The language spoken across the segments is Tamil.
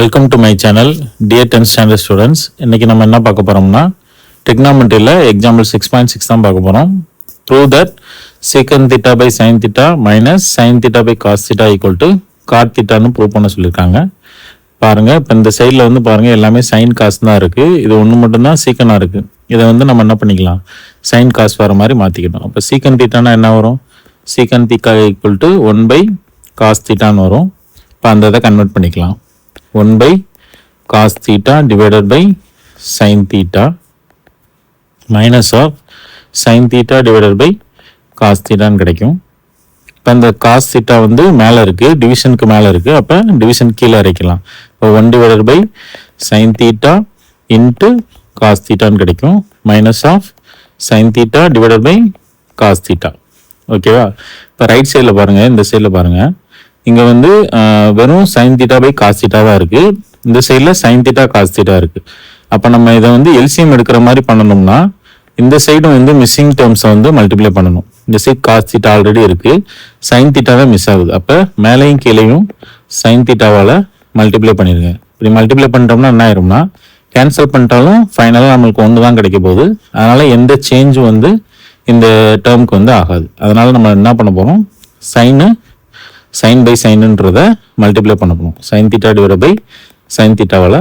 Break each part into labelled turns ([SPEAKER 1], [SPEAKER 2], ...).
[SPEAKER 1] Welcome to my channel dear 10th standard students. இன்றைக்கி நம்ம என்ன பார்க்க போகிறோம்னா trigonometryல எக்ஸாம்பிள் 6.6 தான் பார்க்க போகிறோம். Prove that secant theta by sin theta minus sin theta by cos theta equal to cot thetaன்னு ப்ரூவ் பண்ண சொல்லியிருக்காங்க. பாருங்கள், இப்போ இந்த சைடில் வந்து பாருங்கள் எல்லாமே சைன் காஸ் தான் இருக்குது. இது ஒன்று மட்டும்தான் சீக்கனாக இருக்குது. இதை வந்து நம்ம என்ன பண்ணிக்கலாம், சைன் காஸ் வர மாதிரி மாற்றிக்கணும். அப்போ secant thetaனா என்ன வரும், secant theta equal to 1 by cos thetaன்னு வரும். இப்போ அந்த இதை கன்வெர்ட் பண்ணிக்கலாம். 1 by cos theta divided by sin theta minus of sin theta divided by cos theta கிடைக்கும். இப்போ இந்த cos theta வந்து மேலே இருக்குது, டிவிஷனுக்கு மேலே இருக்குது. அப்போ டிவிஷன் கீழே அரைக்கலாம். இப்போ 1 divided by sin theta into cos theta கிடைக்கும். Minus of sin theta divided by cos theta. ஓகேவா? இப்போ ரைட் சைடில் பாருங்கள், இந்த சைடில் பாருங்கள், இங்கே வந்து வெறும் sin theta by cos theta தான் இருக்குது. இந்த சைடில் sin theta cos theta இருக்குது. அப்போ நம்ம இதை வந்து எல்சிஎம் எடுக்கிற மாதிரி பண்ணணும்னா இந்த சைடும் வந்து மிஸ்ஸிங் டேர்ம்ஸை வந்து மல்டிப்ளை பண்ணணும். இந்த சைட் cos theta ஆல்ரெடி இருக்குது, sin theta தான் மிஸ் ஆகுது. அப்போ மேலேயும் கீழேயும் sin thetaவால் மல்டிப்ளை பண்ணிடுங்க. இப்படி மல்டிப்ளை பண்ணிட்டோம்னா என்ன ஆயிரும்னா, கேன்சல் பண்ணிட்டாலும் ஃபைனலாக நம்மளுக்கு ஒன்று தான் கிடைக்க போகுது. அதனால் எந்த சேஞ்சும் வந்து இந்த டேர்முக்கு வந்து ஆகாது. அதனால் நம்ம என்ன பண்ண போகிறோம், சைன் பை சைனுன்றதை மல்டிப்ளை பண்ண போகிறோம். sin theta divide by sin thetaவால்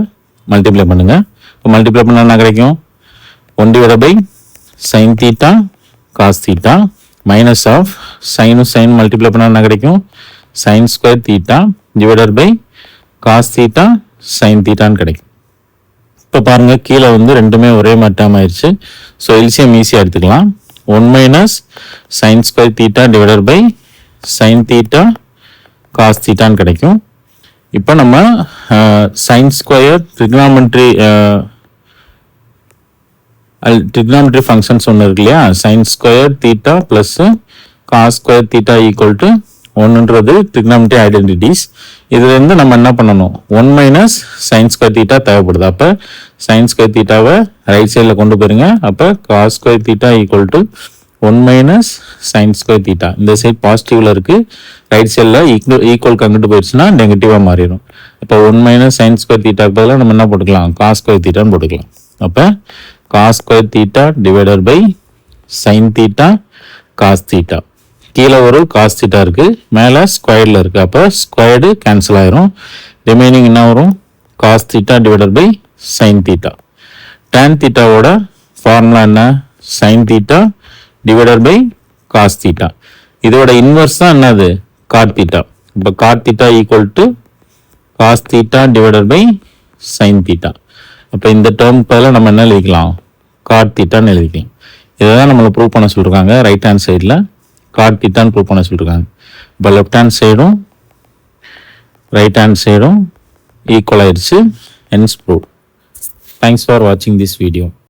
[SPEAKER 1] மல்டிப்ளை பண்ணுங்கள். இப்போ மல்டிப்ளை பண்ணால் என்ன கிடைக்கும், 1 divided by sin theta cos theta minus of சைனும் சைன் மல்டிப்ளை பண்ணால் என்ன கிடைக்கும், sin square theta divided by cos theta sin thetaன்னு கிடைக்கும். இப்போ பாருங்கள், கீழே வந்து ரெண்டுமே ஒரே மாதிரி டேர்ம் ஆயிடுச்சு. ஸோ எல்சிஎம் ஈஸியாக எடுத்துக்கலாம். 1 minus sin square theta divided by sin theta cos thetaன்னு கிடைக்கும். இப்போ நம்ம சைன் ஸ்கொயர் ட்ரிக்னாமெட்ரி ஃபங்க்ஷன்ஸ் ஒன்று இருக்கு இல்லையா, sine square theta plus cos square theta equal to 1ன்றது ட்ரிக்னாமெட்ரி ஐடென்டிட்டிஸ். இதுலேருந்து நம்ம என்ன பண்ணணும், 1 மைனஸ் சைன் ஸ்கொயர் தீட்டா தேவைப்படுது. அப்போ சைன் ஸ்கொயர் தீட்டாவை ரைட் சைடில் கொண்டு போயிருங்க. அப்போ cos square theta equal to 1 minus sine square theta. இந்த சைட் பாசிட்டிவ்ல இருக்குது, ரைட் சைடில் ஈக்குவல் அங்கிட்டு போயிடுச்சுன்னா நெகட்டிவாக மாறிடும். இப்போ 1 மைனஸ் சைன் ஸ்கொயர் தீட்டாக்கு பதிலாக நம்ம என்ன போட்டுக்கலாம், காஸ் ஸ்கொயர் தீட்டான்னு போட்டுக்கலாம். அப்போ cos square theta divided by sine theta cos theta. கீழே ஒரு காஸ் தீட்டா இருக்குது, மேலே ஸ்கொயர்டில் இருக்குது. அப்போ ஸ்கொயர்டு கேன்சல் ஆயிரும். ரிமைனிங் என்ன வரும், cos theta divided by sine theta. Tan தீட்டாவோட ஃபார்முலா என்ன, sine theta divided by cos theta. இதோட இன்வர்ஸ் தான் என்னது, காட் தீட்டா. இப்போ cot theta equal to cos theta divided by sine theta. அப்போ இந்த டேர்ம் பதில் நம்ம என்ன எழுதிக்கலாம், காட் தீட்டான்னு எழுதிக்கலாம். இதை தான் நம்மளை ப்ரூவ் பண்ண சொல்லியிருக்காங்க. ரைட் ஹேண்ட் சைடில் காட் தீட்டான்னு ப்ரூவ் பண்ண சொல்லியிருக்காங்க. இப்போ லெஃப்ட் ஹேண்ட் சைடும் ரைட் ஹேண்ட் சைடும் ஈக்குவல் ஆயிடுச்சு. Hence prove. தேங்க்ஸ் ஃபார் வாட்சிங் திஸ் வீடியோ.